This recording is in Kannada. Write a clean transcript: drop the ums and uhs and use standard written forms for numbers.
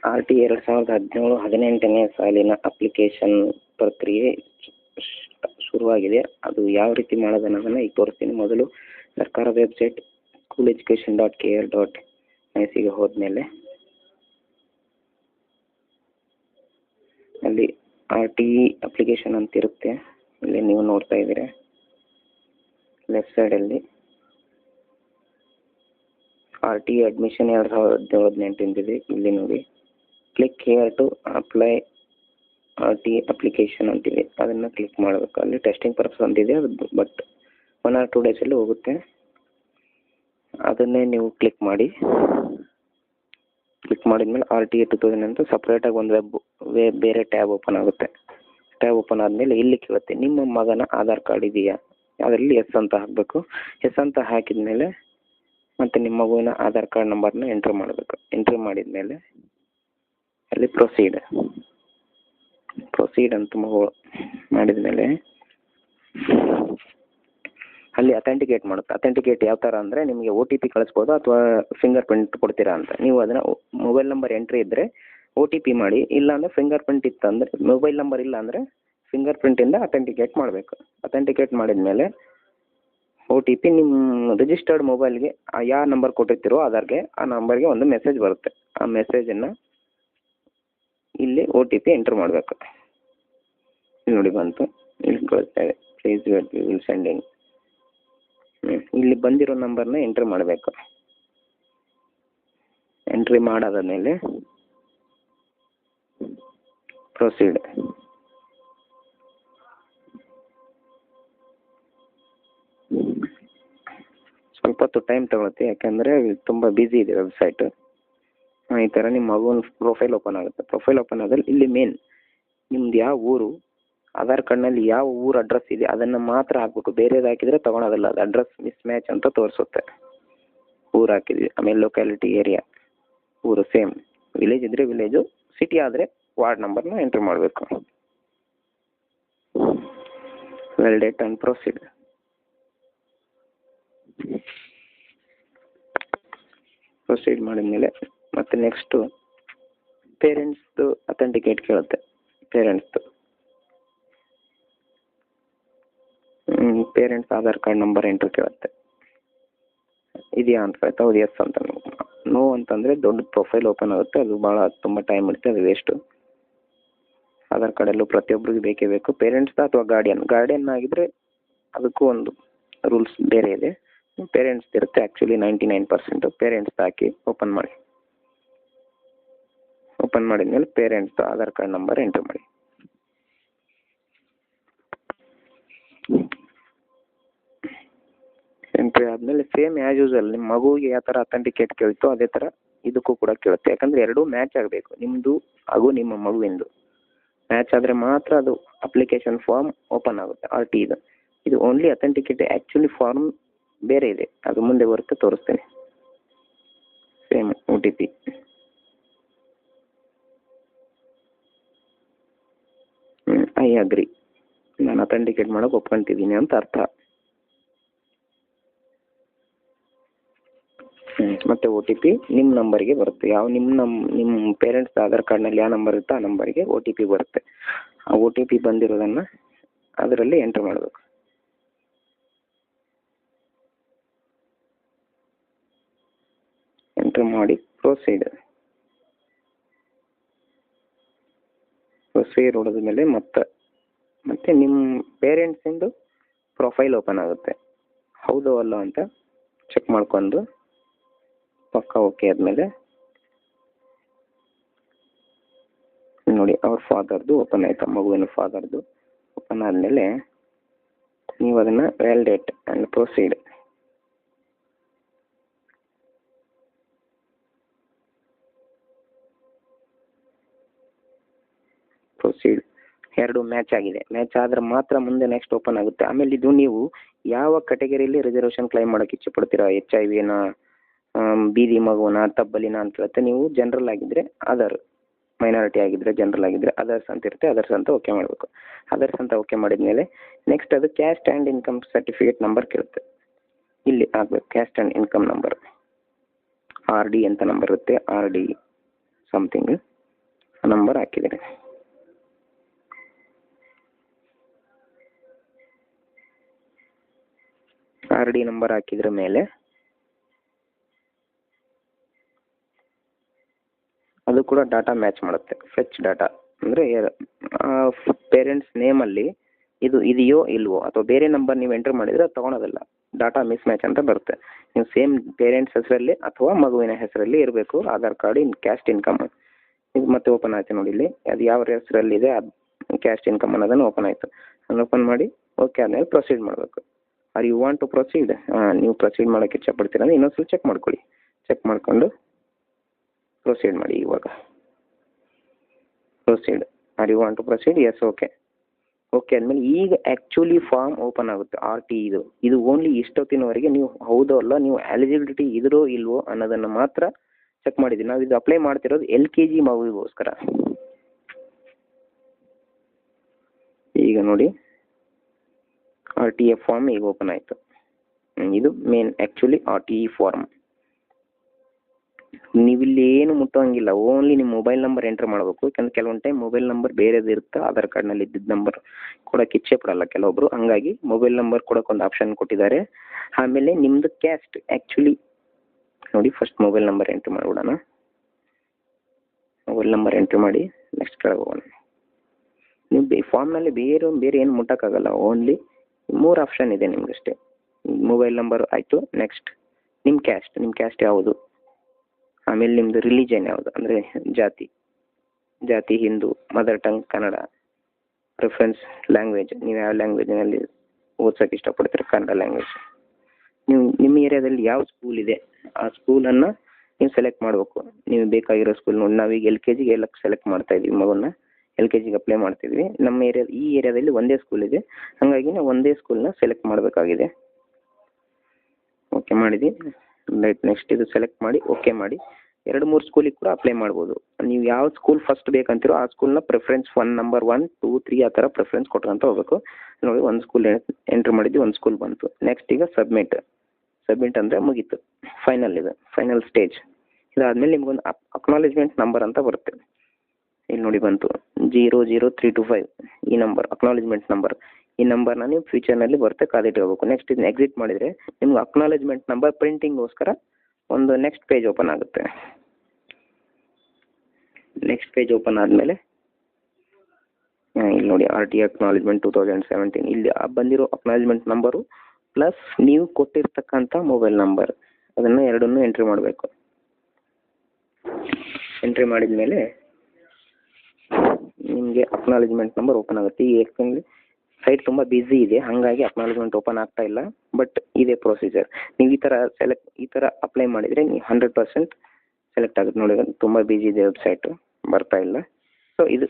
RT 2017-18ನೇ ಸಾಲಿನ ಅಪ್ಲಿಕೇಶನ್ ಪ್ರಕ್ರಿಯೆ ಶುರುವಾಗಿದೆ. ಅದು ಯಾವ ರೀತಿ ಮಾಡೋದು ಅನ್ನೋದನ್ನು ಈಗ ತೋರಿಸ್ತೀನಿ. ಮೊದಲು ಸರ್ಕಾರ ವೆಬ್ಸೈಟ್ schooleducation.kr.nic ಹೋದ್ಮೇಲೆ ಅಲ್ಲಿ RT ಅಪ್ಲಿಕೇಶನ್ ಅಂತ ಇರುತ್ತೆ. ಇಲ್ಲಿ ನೀವು ನೋಡ್ತಾ ಇದ್ದೀರಾ ಲೆಫ್ಟ್ ಸೈಡಲ್ಲಿ RT ಅಡ್ಮಿಷನ್ 2017-18 ಇದೆ. ಇಲ್ಲಿ ನೋಡಿ click here to apply RT application ಅಂತಿದೆ, ಅದನ್ನು ಕ್ಲಿಕ್ ಮಾಡಬೇಕು. ಅಲ್ಲಿ ಟೆಸ್ಟಿಂಗ್ ಪರ್ಪಸ್ ಅಂತಿದೆ, ಅದು ಬಟ್ 1 or 2 ಡೇಸಲ್ಲಿ ಹೋಗುತ್ತೆ. ಅದನ್ನೇ ನೀವು ಕ್ಲಿಕ್ ಮಾಡಿದ್ಮೇಲೆ RT 2000 ಅಂತ ಸಪ್ರೇಟಾಗಿ ಒಂದು ಬೇರೆ ಟ್ಯಾಬ್ ಓಪನ್ ಆಗುತ್ತೆ. ಟ್ಯಾಬ್ ಓಪನ್ ಆದಮೇಲೆ ಇಲ್ಲಿ ಕೇಳುತ್ತೆ ನಿಮ್ಮ ಮಗನ ಆಧಾರ್ ಕಾರ್ಡ್ ಇದೆಯಾ, ಅದರಲ್ಲಿ ಎಸ್ ಅಂತ ಹಾಕಬೇಕು. ಎಸ್ ಅಂತ ಹಾಕಿದ್ಮೇಲೆ ಮತ್ತು ನಿಮ್ಮ ಮಗುವಿನ ಆಧಾರ್ ಕಾರ್ಡ್ ನಂಬರ್ನ ಎಂಟ್ರ್ ಮಾಡಬೇಕು. ಎಂಟ್ರಿ ಮಾಡಿದ್ಮೇಲೆ ಅಲ್ಲಿ ಪ್ರೊಸೀಡ್ ಅಂತ ಮಾಡಿದ್ಮೇಲೆ ಅಲ್ಲಿ ಅಥೆಂಟಿಕೇಟ್ ಮಾಡುತ್ತೆ. ಅಥೆಂಟಿಕೇಟ್ ಯಾವ ಥರ ಅಂದರೆ ನಿಮಗೆ OTP ಕಳಿಸ್ಬೋದು ಅಥವಾ ಫಿಂಗರ್ ಪ್ರಿಂಟ್ ಕೊಡ್ತೀರಾ ಅಂತ. ನೀವು ಅದನ್ನು ಮೊಬೈಲ್ ನಂಬರ್ ಎಂಟ್ರಿ ಇದ್ದರೆ OTP ಮಾಡಿ, ಇಲ್ಲಾಂದರೆ ಫಿಂಗರ್ ಪ್ರಿಂಟ್ ಇತ್ತಂದರೆ ಮೊಬೈಲ್ ನಂಬರ್ ಇಲ್ಲ ಅಂದರೆ ಫಿಂಗರ್ ಪ್ರಿಂಟಿಂದ ಅಥೆಂಟಿಕೇಟ್ ಮಾಡಬೇಕು. ಅಥೆಂಟಿಕೇಟ್ ಮಾಡಿದ್ಮೇಲೆ OTP ನಿಮ್ಮ ರಿಜಿಸ್ಟರ್ಡ್ ಮೊಬೈಲ್ಗೆ ಯಾವ ನಂಬರ್ ಕೊಟ್ಟಿರ್ತೀರೋ ಆಧಾರ್ಗೆ ಆ ನಂಬರ್ಗೆ ಒಂದು ಮೆಸೇಜ್ ಬರುತ್ತೆ. ಆ ಮೆಸೇಜನ್ನು ಇಲ್ಲಿ OTP ಎಂಟ್ರ್ ಮಾಡಬೇಕು. ಇಲ್ಲಿ ನೋಡಿ ಬಂತು, ಇಲ್ಲಿ ಕಳಿಸ್ತಾ ಇದೆ please wait we will sending. ಇಲ್ಲಿ ಬಂದಿರೋ ನಂಬರ್ನ ಎಂಟ್ರ್ ಮಾಡಬೇಕು. ಎಂಟ್ರಿ ಮಾಡಾದ್ಮೇಲೆ ಪ್ರೊಸೀಡ್. ಸ್ವಲ್ಪ ಹೊತ್ತು ಟೈಮ್ ತಗೊಳುತ್ತೆ, ಯಾಕೆಂದರೆ ತುಂಬ ಬ್ಯುಸಿ ಇದೆ ವೆಬ್ಸೈಟು. ಈ ಥರ ನಿಮ್ಮ ಮಗುವಿನ ಪ್ರೊಫೈಲ್ ಓಪನ್ ಆಗುತ್ತೆ. ಪ್ರೊಫೈಲ್ ಓಪನ್ ಆದಲ್ಲಿ ಇಲ್ಲಿ ಮೇನ್ ನಿಮ್ದು ಯಾವ ಊರು, ಆಧಾರ್ ಕಾರ್ಡ್ನಲ್ಲಿ ಯಾವ ಊರು ಅಡ್ರೆಸ್ ಇದೆ ಅದನ್ನು ಮಾತ್ರ ಹಾಕಬೇಕು. ಬೇರೆದು ಹಾಕಿದರೆ ತೊಗೊಳೋದಿಲ್ಲ, ಅದು ಅಡ್ರೆಸ್ ಮಿಸ್ ಮ್ಯಾಚ್ ಅಂತ ತೋರಿಸುತ್ತೆ. ಊರು ಹಾಕಿದ್ವಿ, ಆಮೇಲೆ ಲೊಕ್ಯಾಲಿಟಿ ಏರಿಯಾ ಊರು ಸೇಮ್, ವಿಲೇಜ್ ಇದ್ದರೆ ವಿಲೇಜು, ಸಿಟಿ ಆದರೆ ವಾರ್ಡ್ ನಂಬರ್ನ ಎಂಟ್ರ್ ಮಾಡಬೇಕು. Validate and proceed. ಪ್ರೊಸೀಡ್ ಮಾಡಿದ್ಮೇಲೆ ಮತ್ತೆ ನೆಕ್ಸ್ಟು ಪೇರೆಂಟ್ಸ್ದು ಅಥೆಂಟಿಕೇಟ್ ಕೇಳುತ್ತೆ. Parents Aadhaar card number entry ಕೇಳುತ್ತೆ. ಇದೆಯಾ ಅಂತ ಹೇಳ್ತಾ ಹೌದು ಎಸ್ ಅಂತ. ನೋ ಅಂತಂದರೆ ದೊಡ್ಡ ಪ್ರೊಫೈಲ್ ಓಪನ್ ಆಗುತ್ತೆ, ಅದು ತುಂಬ ಟೈಮ್ ಇರುತ್ತೆ, ಅದು ವೇಸ್ಟು. ಆಧಾರ್ ಕಾರ್ಡಲ್ಲೂ ಪ್ರತಿಯೊಬ್ಬರಿಗೂ ಬೇಕೇ ಬೇಕು. ಪೇರೆಂಟ್ಸ್ ಅಥವಾ ಗಾರ್ಡಿಯನ್ ಆಗಿದ್ದರೆ ಅದಕ್ಕೂ ಒಂದು ರೂಲ್ಸ್ ಬೇರೆ ಇದೆ. ಪೇರೆಂಟ್ಸ್ ಇರುತ್ತೆ ಆ್ಯಕ್ಚುಲಿ 99%. ಪೇರೆಂಟ್ಸ್ ಹಾಕಿ ಓಪನ್ ಮಾಡಿ. ಓಪನ್ ಮಾಡಿದ್ಮೇಲೆ parents Aadhaar card number enter ಮಾಡಿ. ಎಂಟ್ರಿ ಆದಮೇಲೆ ಸೇಮ್ ಆ್ಯಸ್ ಯೂಸಲ್ ನಿಮ್ಮ ಮಗುವಿಗೆ ಯಾವ ಥರ ಅಥೆಂಟಿಕೇಟ್ ಕೇಳ್ತೋ ಅದೇ ಥರ ಇದಕ್ಕೂ ಕೂಡ ಕೇಳುತ್ತೆ. ಯಾಕಂದರೆ ಎರಡೂ ಮ್ಯಾಚ್ ಆಗಬೇಕು, ನಿಮ್ಮದು ಹಾಗೂ ನಿಮ್ಮ ಮಗುವಿಂದು ಮ್ಯಾಚ್ ಆದರೆ ಮಾತ್ರ ಅದು ಅಪ್ಲಿಕೇಶನ್ ಫಾರ್ಮ್ ಓಪನ್ ಆಗುತ್ತೆ. RT ಇದು ಓನ್ಲಿ ಅಥೆಂಟಿಕೇಟ್. ಆ್ಯಕ್ಚುಲಿ ಫಾರ್ಮ್ ಬೇರೆ ಇದೆ, ಅದು ಮುಂದೆ ಬರುತ್ತೆ, ತೋರಿಸ್ತೇನೆ. Same OTP. ಐ ಅಗ್ರಿ, ನಾನು ಅಥೆಂಟಿಕೇಟ್ ಮಾಡೋಕೆ ಒಪ್ಕೊಂತಿದ್ದೀನಿ ಅಂತ ಅರ್ಥ. ಮತ್ತೆ OTP ನಿಮ್ಮ ನಂಬರ್ಗೆ ಬರುತ್ತೆ. ಯಾವ ನಿಮ್ಮ ಪೇರೆಂಟ್ಸ್ ಆಧಾರ್ ಕಾರ್ಡ್ನಲ್ಲಿ ಯಾವ ನಂಬರ್ ಇರುತ್ತೋ ಆ ನಂಬರ್ಗೆ OTP ಬರುತ್ತೆ. ಆ OTP ಬಂದಿರೋದನ್ನು ಅದರಲ್ಲಿ ಎಂಟ್ರ್ ಮಾಡಬೇಕು. ಎಂಟ್ರ್ ಮಾಡಿ ಪ್ರೊಸೀಡ್ ಹೊಡೆದ ಮೇಲೆ ಮತ್ತೆ ನಿಮ್ಮ ಪೇರೆಂಟ್ಸಿಂದು ಪ್ರೊಫೈಲ್ ಓಪನ್ ಆಗುತ್ತೆ. ಹೌದು ಅಲ್ಲ ಅಂತ ಚೆಕ್ ಮಾಡ್ಕೊಂಡು ಪಕ್ಕ ಓಕೆ ಆದಮೇಲೆ ನೋಡಿ ಅವ್ರ ಫಾದರ್ದು ಓಪನ್ ಆಯಿತು. ಮಗುವಿನ ಫಾದರ್ದು ಓಪನ್ ಆದಮೇಲೆ ನೀವು ಅದನ್ನು ವ್ಯಾಲಿಡೇಟ್ ಆ್ಯಂಡ್ ಪ್ರೊಸೀಡ್. ಎರಡು ಮ್ಯಾಚ್ ಆಗಿದೆ. ಮ್ಯಾಚ್ ಆದರೆ ಮಾತ್ರ ಮುಂದೆ ನೆಕ್ಸ್ಟ್ ಓಪನ್ ಆಗುತ್ತೆ. ಆಮೇಲೆ ಇದು ನೀವು ಯಾವ ಕೆಟಗರಿಯಲ್ಲಿ ರಿಸರ್ವೇಷನ್ ಕ್ಲೈಮ್ ಮಾಡೋಕ್ಕೆ ಇಚ್ಛೆ ಪಡ್ತೀರಾ, HIV-ನ, ಬೀದಿ ಮಗುವನ, ತಬ್ಬಲಿನ ಅಂತ ಕೇಳುತ್ತೆ. ನೀವು ಜನರಲ್ ಆಗಿದ್ದರೆ ಅದರ್, ಮೈನಾರಿಟಿ ಆಗಿದ್ದರೆ ಜನರಲ್ ಆಗಿದ್ದರೆ ಅದರ್ಸ್ ಅಂತ ಇರುತ್ತೆ, ಅದರ್ಸ್ ಅಂತ ಓಕೆ ಮಾಡಬೇಕು. ಅದರ್ಸ್ ಅಂತ ಓಕೆ ಮಾಡಿದ್ಮೇಲೆ ನೆಕ್ಸ್ಟ್ ಅದು caste and income certificate number ಕೇಳುತ್ತೆ. ಇಲ್ಲಿ ಆಗಬೇಕು caste and income number. RD ಅಂತ ನಂಬರ್ ಇರುತ್ತೆ, RD ಸಮಥಿಂಗ್. ನಂಬರ್ ಹಾಕಿದ್ದೀರಿ. ಆರ್ ಡಿ ನಂಬರ್ ಹಾಕಿದ್ರ ಮೇಲೆ ಅದು ಕೂಡ ಡಾಟಾ ಮ್ಯಾಚ್ ಮಾಡುತ್ತೆ. ಫೆಚ್ ಡಾಟಾ ಅಂದರೆ ಪೇರೆಂಟ್ಸ್ ನೇಮಲ್ಲಿ ಇದು ಇದೆಯೋ ಇಲ್ವೋ ಅಥವಾ ಬೇರೆ ನಂಬರ್ ನೀವು ಎಂಟ್ರ್ ಮಾಡಿದರೆ ಅದು ತೊಗೊಳೋದಿಲ್ಲ. ಡಾಟಾ ಮಿಸ್ ಮ್ಯಾಚ್ ಅಂತ ಬರುತ್ತೆ. ನೀವು ಸೇಮ್ ಪೇರೆಂಟ್ಸ್ ಹೆಸರಲ್ಲಿ ಅಥವಾ ಮಗುವಿನ ಹೆಸರಲ್ಲಿ ಇರಬೇಕು ಆಧಾರ್ ಕಾರ್ಡ್, ಕ್ಯಾಸ್ಟ್ ಇನ್ಕಮ್. ಇದು ಮತ್ತೆ ಓಪನ್ ಆಯ್ತು ನೋಡಿ ಇಲ್ಲಿ, ಅದು ಯಾವ ಹೆಸರಲ್ಲಿದೆ ಅದು ಕ್ಯಾಸ್ಟ್ ಇನ್ಕಮ್ ಅನ್ನೋದನ್ನು ಓಪನ್ ಆಯಿತು. ಅದನ್ನು ಓಪನ್ ಮಾಡಿ ಓಕೆ ಆದಮೇಲೆ ಪ್ರೊಸೀಡ್ ಮಾಡಬೇಕು. Are you want to proceed? ನೀವು ಪ್ರೊಸೀಡ್ ಮಾಡೋಕ್ಕೆ ಇಷ್ಟಪಡ್ತೀರ ಅಂದರೆ ಇನ್ನೊಂದ್ಸಲ ಚೆಕ್ ಮಾಡ್ಕೊಳ್ಳಿ. ಚೆಕ್ ಮಾಡಿಕೊಂಡು ಪ್ರೊಸೀಡ್ ಮಾಡಿ. ಇವಾಗ proceed. Are you want to proceed? Yes, okay. Okay ಆದಮೇಲೆ ಈಗ ಆ್ಯಕ್ಚುಲಿ ಫಾರ್ಮ್ ಓಪನ್ ಆಗುತ್ತೆ. RT ಇದು ಓನ್ಲಿ ಇಷ್ಟೊತ್ತಿನವರೆಗೆ ನೀವು ಹೌದೋ ಅಲ್ಲ, ನೀವು ಎಲಿಜಿಬಿಲಿಟಿ ಇದ್ರೋ ಇಲ್ವೋ ಅನ್ನೋದನ್ನು ಮಾತ್ರ ಚೆಕ್ ಮಾಡಿದ್ದೀವಿ. ನಾವು ಇದು ಅಪ್ಲೈ ಮಾಡ್ತಿರೋದು LKG ಮಗುವಿಗೋಸ್ಕರ. ಈಗ ನೋಡಿ RTA ಫಾರ್ಮ್ ಈಗ ಓಪನ್ ಆಯಿತು. ಇದು ಮೇನ್ ಆ್ಯಕ್ಚುಲಿ RTE ಫಾರ್ಮ್. ನೀವಿಲ್ಲಿ ಏನು ಮುಟ್ಟೋಂಗಿಲ್ಲ, ಓನ್ಲಿ ನಿಮ್ಮ ಮೊಬೈಲ್ ನಂಬರ್ ಎಂಟ್ರ್ ಮಾಡಬೇಕು. ಯಾಕಂದ್ರೆ ಕೆಲವೊಂದು ಟೈಮ್ ಮೊಬೈಲ್ ನಂಬರ್ ಬೇರೆದು ಇರುತ್ತೆ, ಆಧಾರ್ ಕಾರ್ಡ್ನಲ್ಲಿ ಇದ್ದಿದ್ದ ನಂಬರ್ ಕೊಡೋಕೆ ಇಚ್ಛೆ ಪಡಲ್ಲ ಕೆಲವೊಬ್ರು. ಹಂಗಾಗಿ ಮೊಬೈಲ್ ನಂಬರ್ ಕೊಡೋಕೆ ಒಂದು ಆಪ್ಷನ್ ಕೊಟ್ಟಿದ್ದಾರೆ. ಆಮೇಲೆ ನಿಮ್ಮದು ಕ್ಯಾಸ್ಟ್ ಆ್ಯಕ್ಚುಲಿ ನೋಡಿ, ಫಸ್ಟ್ ಮೊಬೈಲ್ ನಂಬರ್ ಎಂಟ್ರ್ ಮಾಡಿಬಿಡೋಣ. ಮೊಬೈಲ್ ನಂಬರ್ ಎಂಟ್ರ್ ಮಾಡಿ ನೆಕ್ಸ್ಟ್ ಕೆಳಗೆ ಹೋಗೋಣ. ನೀವು ಫಾರ್ಮ್ನಲ್ಲಿ ಬೇರೆ ಏನು ಮುಟ್ಟೋಕ್ಕಾಗಲ್ಲ. ಓನ್ಲಿ 3 ಆಪ್ಷನ್ ಇದೆ ನಿಮಗಷ್ಟೇ. ಮೊಬೈಲ್ ನಂಬರ್ ಆಯಿತು. ನೆಕ್ಸ್ಟ್ ನಿಮ್ಮ ಕ್ಯಾಸ್ಟ್ ಯಾವುದು, ಆಮೇಲೆ ನಿಮ್ಮದು ರಿಲಿಜನ್ ಯಾವುದು ಅಂದರೆ ಜಾತಿ Hindu, mother tongue Kannada, preference language, ನೀವು ಯಾವ ಲ್ಯಾಂಗ್ವೇಜ್ನಲ್ಲಿ ಓದ್ಸೋಕ್ಕೆ ಇಷ್ಟಪಡ್ತೀರಿ, ಕನ್ನಡ ಲ್ಯಾಂಗ್ವೇಜ್. ನೀವು ನಿಮ್ಮ ಏರಿಯಾದಲ್ಲಿ ಯಾವ ಸ್ಕೂಲ್ ಇದೆ ಆ ಸ್ಕೂಲನ್ನು ನೀವು ಸೆಲೆಕ್ಟ್ ಮಾಡಬೇಕು. ನೀವು ಬೇಕಾಗಿರೋ ಸ್ಕೂಲ್ ನೋಡಿ. ನಾವೀಗ LKG ಎಲ್ಲ ಸೆಲೆಕ್ಟ್ ಮಾಡ್ತಾ ಇದ್ದೀವಿ, ಮಗುನ LKG ಅಪ್ಲೈ ಮಾಡ್ತಿದ್ವಿ. ನಮ್ಮ ಈ ಏರಿಯಾದಲ್ಲಿ ಒಂದೇ ಸ್ಕೂಲ್ ಇದೆ, ಹಾಗಾಗಿ ನಾವು ಒಂದೇ ಸ್ಕೂಲ್ನ ಸೆಲೆಕ್ಟ್ ಮಾಡಬೇಕಾಗಿದೆ. ಓಕೆ ಮಾಡಿದ್ವಿ. ನೆಕ್ಸ್ಟ್ ಇದು ಸೆಲೆಕ್ಟ್ ಮಾಡಿ ಓಕೆ ಮಾಡಿ. 2-3 ಸ್ಕೂಲಿಗೆ ಕೂಡ ಅಪ್ಲೈ ಮಾಡ್ಬೋದು. ನೀವು ಯಾವ ಸ್ಕೂಲ್ ಫಸ್ಟ್ ಬೇಕಂತೀರೋ ಆ ಸ್ಕೂಲ್ನ ಪ್ರಿಫರೆನ್ಸ್ ನಂಬರ್ 1, 2, 3 ಆ ಥರ ಪ್ರಿಫರೆನ್ಸ್ ಕೊಟ್ಕೊಂತ ಹೋಗಬೇಕು. ನೋಡಿ ಒಂದು ಸ್ಕೂಲ್ ಎಂಟ್ರ್ ಮಾಡಿದ್ವಿ, ಒಂದು ಸ್ಕೂಲ್ ಬಂತು. ನೆಕ್ಸ್ಟ್ ಈಗ ಸಬ್ಮಿಟ್ ಅಂದರೆ ಮುಗೀತು. Final stage. ಇದಾದಮೇಲೆ ನಿಮ್ಗೊಂದು ಅಕ್ನಾಲೇಜ್ಮೆಂಟ್ ನಂಬರ್ ಅಂತ ಬರುತ್ತೆ. ಇಲ್ಲಿ ನೋಡಿ ಬಂತು 00325 ಈ ನಂಬರ್ ಅಕ್ನಾಲೇಜ್ಮೆಂಟ್ ನಂಬರ್. ಈ ನಂಬರ್ನ ನೀವು ಫ್ಯೂಚರ್ನಲ್ಲಿ ಬರುತ್ತೆ, ಕಾದಿಟ್ಕೋಬೇಕು. ನೆಕ್ಸ್ಟ್ ಇದನ್ನ ಎಕ್ಸಿಟ್ ಮಾಡಿದರೆ ನಿಮ್ಗೆ ಅಕ್ನಾಲೇಜ್ಮೆಂಟ್ ನಂಬರ್ ಪ್ರಿಂಟಿಂಗ್ಗೋಸ್ಕರ ಒಂದು ನೆಕ್ಸ್ಟ್ ಪೇಜ್ ಓಪನ್ ಆಗುತ್ತೆ. ನೆಕ್ಸ್ಟ್ ಪೇಜ್ ಓಪನ್ ಆದಮೇಲೆ ಇಲ್ಲಿ ನೋಡಿ RT ಅಕ್ನಾಲೇಜ್ಮೆಂಟ್ 2017 ಇಲ್ಲಿ ಬಂದಿರೋ ಅಕ್ನಾಲೇಜ್ಮೆಂಟ್ ನಂಬರು ಪ್ಲಸ್ ನೀವು ಕೊಟ್ಟಿರ್ತಕ್ಕಂಥ ಮೊಬೈಲ್ ನಂಬರ್, ಅದನ್ನು ಎರಡನ್ನೂ ಎಂಟ್ರಿ ಮಾಡಬೇಕು. ಎಂಟ್ರಿ ಮಾಡಿದ ಮೇಲೆ ನಿಮಗೆ ಅಕ್ನಾಲೇಜ್ಮೆಂಟ್ ನಂಬರ್ ಓಪನ್ ಆಗುತ್ತೆ. ಈ ಯಾಕಂದರೆ ಸೈಟ್ ತುಂಬ ಬ್ಯುಸಿ ಇದೆ, ಹಾಗಾಗಿ ಅಕ್ನಾಲೇಜ್ಮೆಂಟ್ ಓಪನ್ ಆಗ್ತಾ ಇಲ್ಲ. ಬಟ್ ಇದೇ ಪ್ರೊಸೀಜರ್. ನೀವು ಈ ಥರ ಅಪ್ಲೈ ಮಾಡಿದರೆ ನೀವು 100% ಸೆಲೆಕ್ಟ್ ಆಗುತ್ತೆ. ನೋಡಿ ತುಂಬ ಬ್ಯುಸಿ ಇದೆ ವೆಬ್ಸೈಟು, ಬರ್ತಾ ಇಲ್ಲ. ಸೊ ಇದು